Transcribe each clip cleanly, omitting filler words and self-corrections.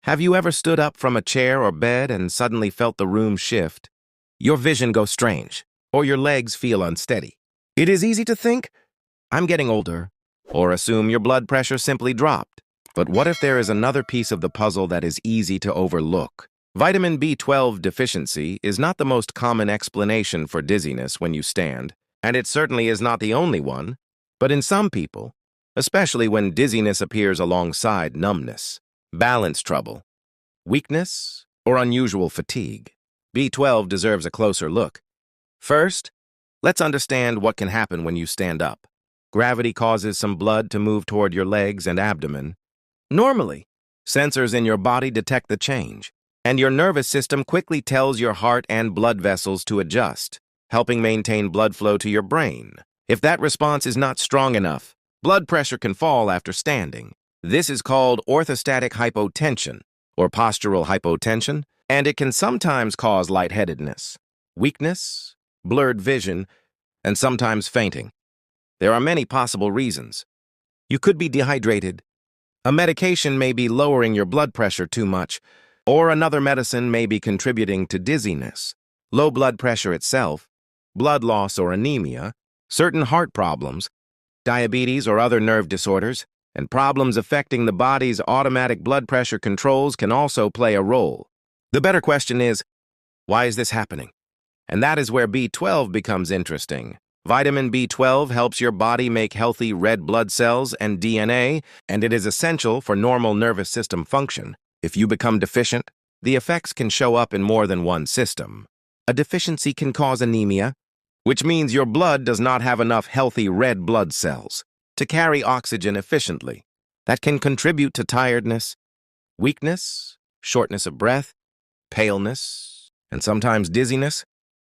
Have you ever stood up from a chair or bed and suddenly felt the room shift? Your vision goes strange, or your legs feel unsteady. It is easy to think, I'm getting older, or assume your blood pressure simply dropped. But what if there is another piece of the puzzle that is easy to overlook? Vitamin B12 deficiency is not the most common explanation for dizziness when you stand, and it certainly is not the only one. But in some people, especially when dizziness appears alongside numbness, balance trouble, weakness, or unusual fatigue, B12 deserves a closer look. First, let's understand what can happen when you stand up. Gravity causes some blood to move toward your legs and abdomen. Normally, sensors in your body detect the change, and your nervous system quickly tells your heart and blood vessels to adjust, helping maintain blood flow to your brain. If that response is not strong enough, blood pressure can fall after standing. This is called orthostatic hypotension, or postural hypotension, and it can sometimes cause lightheadedness, weakness, blurred vision, and sometimes fainting. There are many possible reasons. You could be dehydrated. A medication may be lowering your blood pressure too much, or another medicine may be contributing to dizziness. Low blood pressure itself, blood loss or anemia, certain heart problems, diabetes or other nerve disorders, and problems affecting the body's automatic blood pressure controls can also play a role. The better question is, why is this happening? And that is where B12 becomes interesting. Vitamin B12 helps your body make healthy red blood cells and DNA, and it is essential for normal nervous system function. If you become deficient, the effects can show up in more than one system. A deficiency can cause anemia, which means your blood does not have enough healthy red blood cells to carry oxygen efficiently. That can contribute to tiredness, weakness, shortness of breath, paleness, and sometimes dizziness.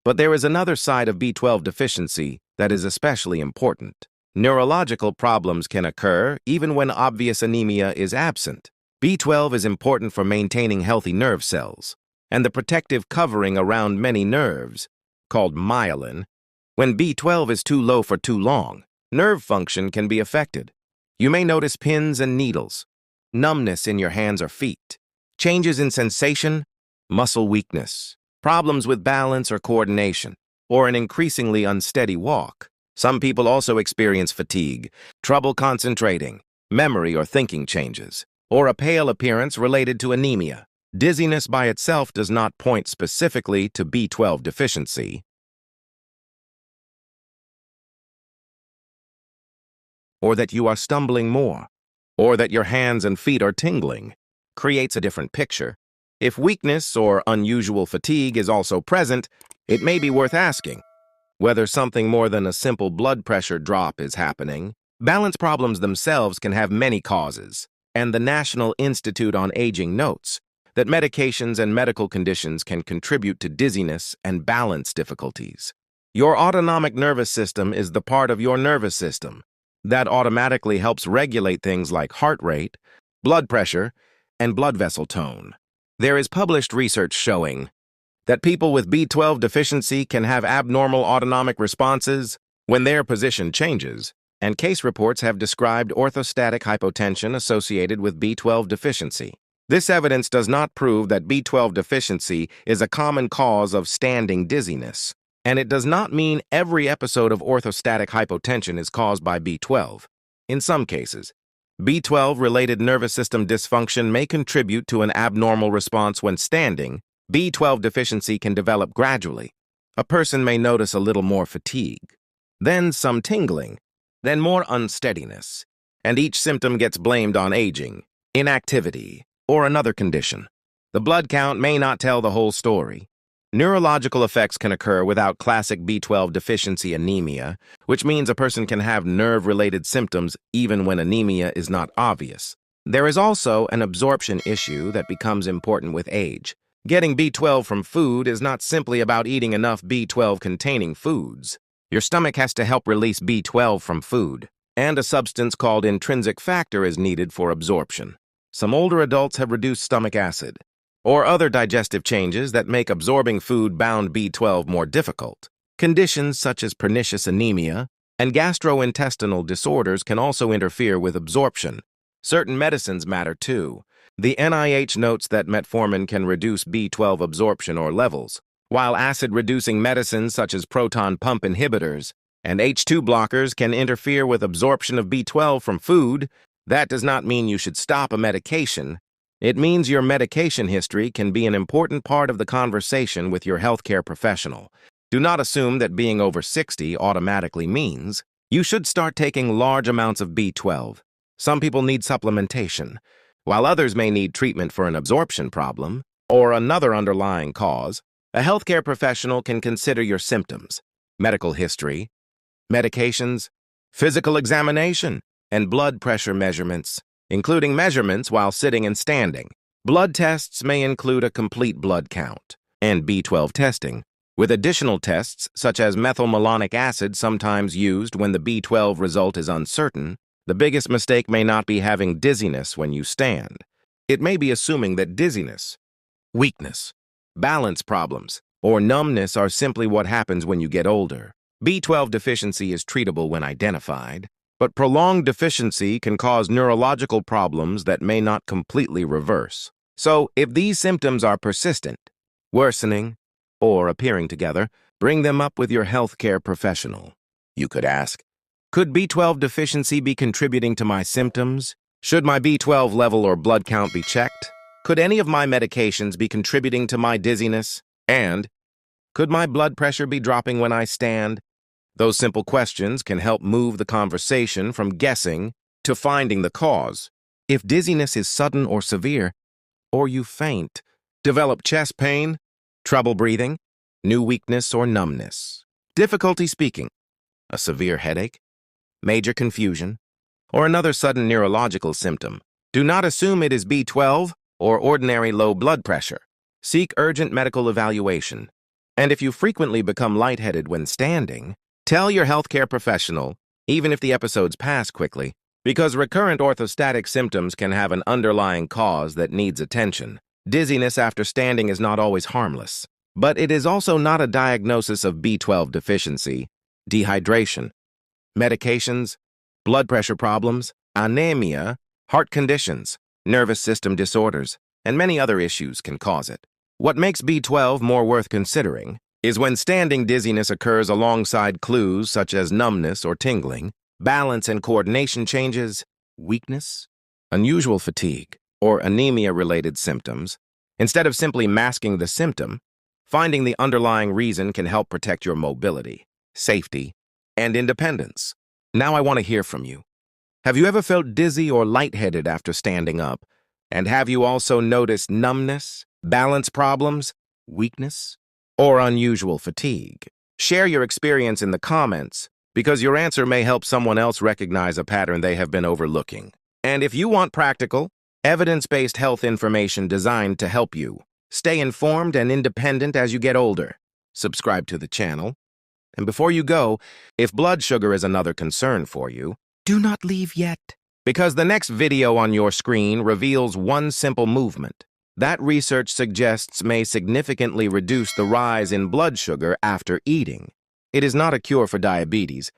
But there is another side of B12 deficiency that is especially important. Neurological problems can occur even when obvious anemia is absent. B12 is important for maintaining healthy nerve cells and the protective covering around many nerves, called myelin. When B12 is too low for too long, nerve function can be affected. You may notice pins and needles, numbness in your hands or feet, changes in sensation, muscle weakness, problems with balance or coordination, or an increasingly unsteady walk. Some people also experience fatigue, trouble concentrating, memory or thinking changes, or a pale appearance related to anemia. Dizziness by itself does not point specifically to B12 deficiency, or that you are stumbling more, or that your hands and feet are tingling, creates a different picture. If weakness or unusual fatigue is also present, it may be worth asking whether something more than a simple blood pressure drop is happening. Balance problems themselves can have many causes, and the National Institute on Aging notes that medications and medical conditions can contribute to dizziness and balance difficulties. Your autonomic nervous system is the part of your nervous system that automatically helps regulate things like heart rate, blood pressure, and blood vessel tone. There is published research showing that people with B12 deficiency can have abnormal autonomic responses when their position changes, and case reports have described orthostatic hypotension associated with B12 deficiency. This evidence does not prove that B12 deficiency is a common cause of standing dizziness, and it does not mean every episode of orthostatic hypotension is caused by B12. In some cases, B12-related nervous system dysfunction may contribute to an abnormal response when standing. B12 deficiency can develop gradually. A person may notice a little more fatigue, then some tingling, then more unsteadiness, and each symptom gets blamed on aging, inactivity, or another condition. The blood count may not tell the whole story. Neurological effects can occur without classic B12 deficiency anemia, which means a person can have nerve-related symptoms even when anemia is not obvious. There is also an absorption issue that becomes important with age. Getting B12 from food is not simply about eating enough B12-containing foods. Your stomach has to help release B12 from food, and a substance called intrinsic factor is needed for absorption. Some older adults have reduced stomach acid, or other digestive changes that make absorbing food-bound B12 more difficult. Conditions such as pernicious anemia and gastrointestinal disorders can also interfere with absorption. Certain medicines matter too. The NIH notes that metformin can reduce B12 absorption or levels, while acid-reducing medicines such as proton pump inhibitors and H2 blockers can interfere with absorption of B12 from food. That does not mean you should stop a medication. It means your medication history can be an important part of the conversation with your healthcare professional. Do not assume that being over 60 automatically means you should start taking large amounts of B12. Some people need supplementation, while others may need treatment for an absorption problem or another underlying cause. A healthcare professional can consider your symptoms, medical history, medications, physical examination, and blood pressure measurements, including measurements while sitting and standing. Blood tests may include a complete blood count and B12 testing, with additional tests such as methylmalonic acid sometimes used when the B12 result is uncertain. The biggest mistake may not be having dizziness when you stand. It may be assuming that dizziness, weakness, balance problems, or numbness are simply what happens when you get older. B12 deficiency is treatable when identified, but prolonged deficiency can cause neurological problems that may not completely reverse. So, if these symptoms are persistent, worsening, or appearing together, bring them up with your healthcare professional. You could ask, could B12 deficiency be contributing to my symptoms? Should my B12 level or blood count be checked? Could any of my medications be contributing to my dizziness? And could my blood pressure be dropping when I stand? Those simple questions can help move the conversation from guessing to finding the cause. If dizziness is sudden or severe, or you faint, develop chest pain, trouble breathing, new weakness or numbness, difficulty speaking, a severe headache, major confusion, or another sudden neurological symptom, do not assume it is B12 or ordinary low blood pressure. Seek urgent medical evaluation. And if you frequently become lightheaded when standing, tell your healthcare professional, even if the episodes pass quickly, because recurrent orthostatic symptoms can have an underlying cause that needs attention. Dizziness after standing is not always harmless, but it is also not a diagnosis of B12 deficiency, dehydration, medications, blood pressure problems, anemia, heart conditions, nervous system disorders, and many other issues can cause it. What makes B12 more worth considering is when standing dizziness occurs alongside clues such as numbness or tingling, balance and coordination changes, weakness, unusual fatigue, or anemia-related symptoms. Instead of simply masking the symptom, finding the underlying reason can help protect your mobility, safety, and independence. Now I want to hear from you. Have you ever felt dizzy or lightheaded after standing up? And have you also noticed numbness, balance problems, weakness, or unusual fatigue? Share your experience in the comments, because your answer may help someone else recognize a pattern they have been overlooking. And if you want practical, evidence-based health information designed to help you stay informed and independent as you get older, subscribe to the channel. And before you go, if blood sugar is another concern for you, do not leave yet, because the next video on your screen reveals one simple movement that research suggests may significantly reduce the rise in blood sugar after eating. It is not a cure for diabetes,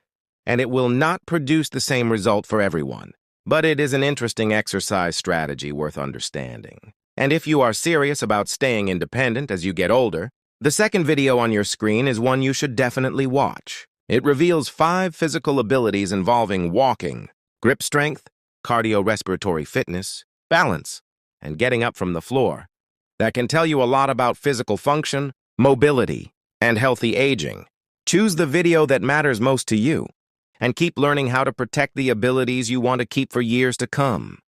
and it will not produce the same result for everyone, but it is an interesting exercise strategy worth understanding. And if you are serious about staying independent as you get older, the second video on your screen is one you should definitely watch. It reveals 5 physical abilities involving walking, grip strength, cardiorespiratory fitness, balance, and getting up from the floor that can tell you a lot about physical function, mobility, and healthy aging. Choose the video that matters most to you and keep learning how to protect the abilities you want to keep for years to come.